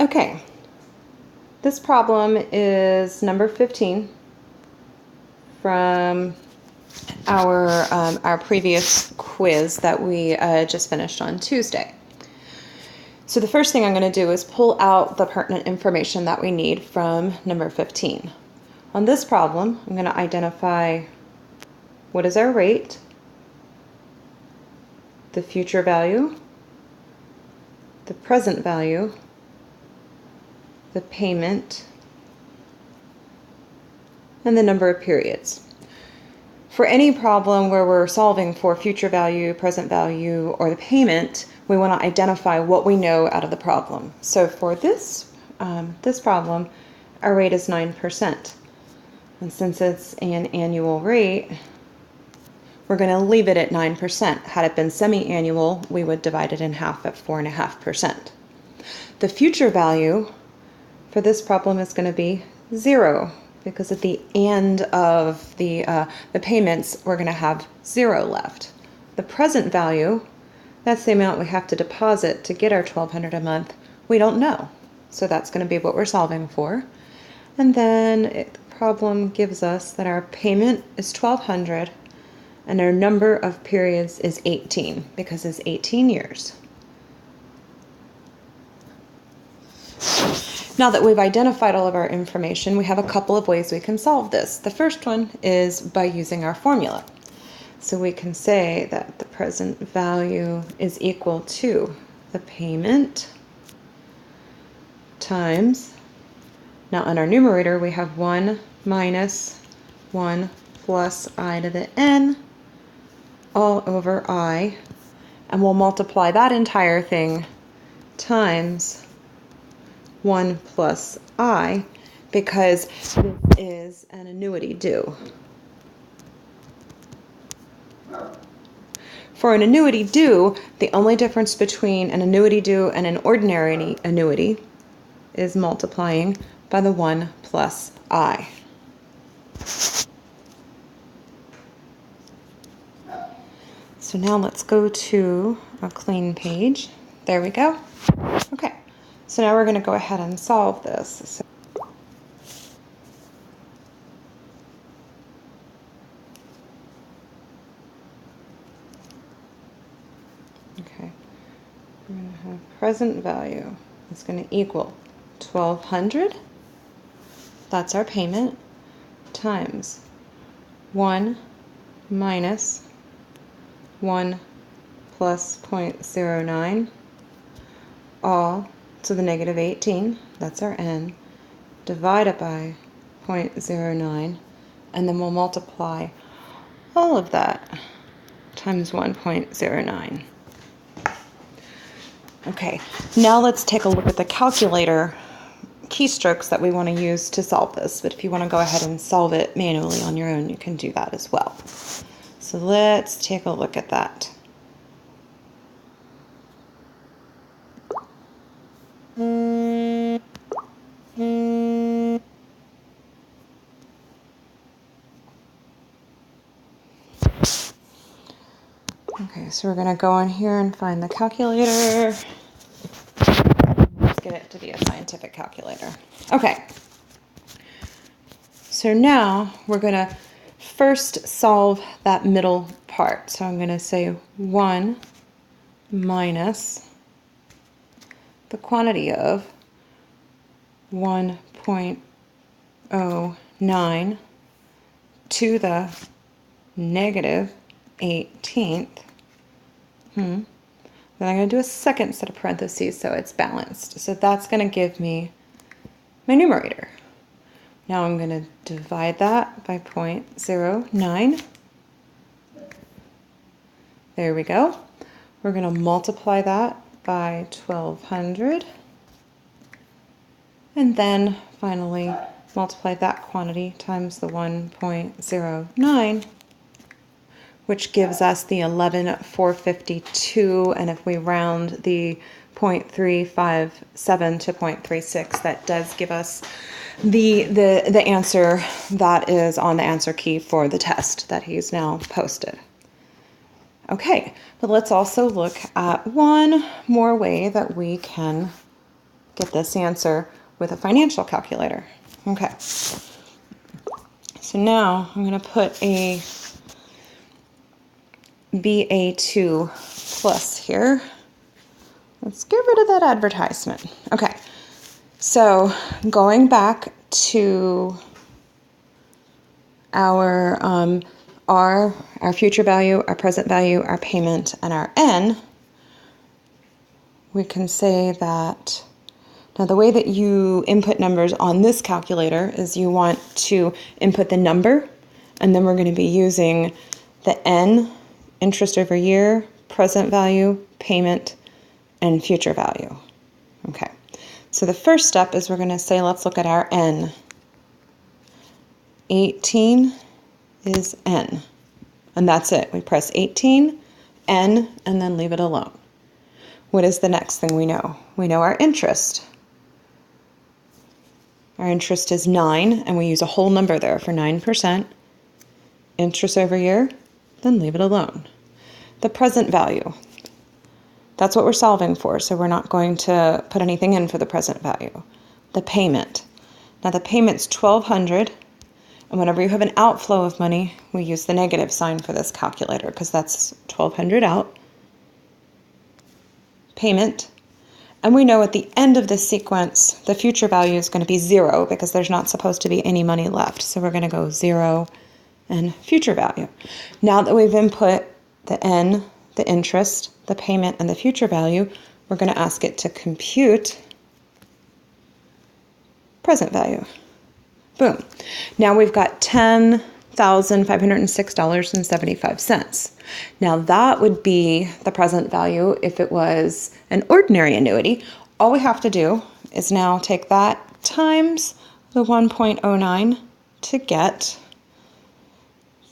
Okay, this problem is number 15 from our previous quiz that we just finished on Tuesday. So the first thing I'm going to do is pull out the pertinent information that we need from number 15. On this problem, I'm going to identify what is our rate, the future value, the present value, the payment, and the number of periods. For any problem where we're solving for future value, present value, or the payment, we want to identify what we know out of the problem. So for this problem, our rate is 9%. And since it's an annual rate, we're going to leave it at 9%. Had it been semi-annual, we would divide it in half at 4.5%. The future value for this problem is going to be 0, because at the end of the payments, we're going to have 0 left. The present value, that's the amount we have to deposit to get our $1,200 a month. We don't know, so that's going to be what we're solving for. And then the problem gives us that our payment is $1,200 and our number of periods is 18, because it's 18 years. Now that we've identified all of our information, we have a couple of ways we can solve this. The first one is by using our formula. So we can say that the present value is equal to the payment times, now in our numerator we have 1 minus 1 plus I to the n all over I, and we'll multiply that entire thing times 1 plus I, because this is an annuity due. For an annuity due, the only difference between an annuity due and an ordinary annuity is multiplying by the 1 plus I. So now let's go to a clean page. There we go. Okay. So now we're going to go ahead and solve this. Okay, we're going to have present value is going to equal 1,200. That's our payment, times 1 minus 1 plus 0.09, all to the negative 18, that's our n, divided by 0.09, and then we'll multiply all of that times 1.09. Okay, now let's take a look at the calculator keystrokes that we want to use to solve this, but if you want to go ahead and solve it manually on your own, you can do that as well. So let's take a look at that. Okay, so we're going to go in here and find the calculator. Let's get it to be a scientific calculator. Okay, so now we're going to first solve that middle part. So I'm going to say 1 minus the quantity of 1.09 to the negative 18th. Then I'm going to do a second set of parentheses so it's balanced. So that's going to give me my numerator. Now I'm going to divide that by 0.09. There we go. We're going to multiply that by 1,200. And then finally multiply that quantity times the 1.09, which gives us the 11,452, and if we round the 0.357 to 0.36, that does give us the answer that is on the answer key for the test that he's now posted. Okay, but let's also look at one more way that we can get this answer with a financial calculator. Okay. So now I'm going to put a BA2 plus here. Let's get rid of that advertisement. Okay. So going back to our future value, our present value, our payment, and our N, we can say that now the way that you input numbers on this calculator is you want to input the number, and then we're going to be using the N, interest over year, present value, payment, and future value. Okay, so the first step is we're going to say, let's look at our N. 18 is N, and that's it. We press 18, N, and then leave it alone. What is the next thing we know? We know our interest. Our interest is 9, and we use a whole number there for 9%. Interest over year, then leave it alone. The present value, that's what we're solving for, so we're not going to put anything in for the present value. The payment. Now the payment's $1,200, and whenever you have an outflow of money, we use the negative sign for this calculator because that's $1,200 out. Payment. And we know at the end of this sequence, the future value is going to be 0 because there's not supposed to be any money left. So we're going to go 0 and future value. Now that we've input the N, the interest, the payment, and the future value, we're going to ask it to compute present value. Boom. Now we've got $10,506.75. Now that would be the present value if it was an ordinary annuity. All we have to do is now take that times the 1.09 to get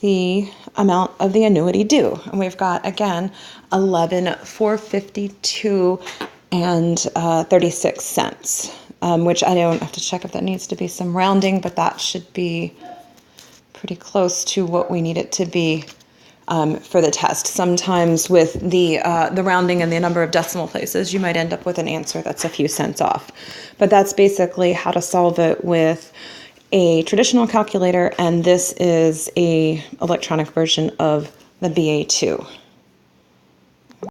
the amount of the annuity due. And we've got, again, $11,452 and 36 cents, which I don't have to check if that needs to be some rounding, but that should be pretty close to what we need it to be for the test. Sometimes with the rounding and the number of decimal places, you might end up with an answer that's a few cents off. But that's basically how to solve it with a traditional calculator, and this is a electronic version of the BA2.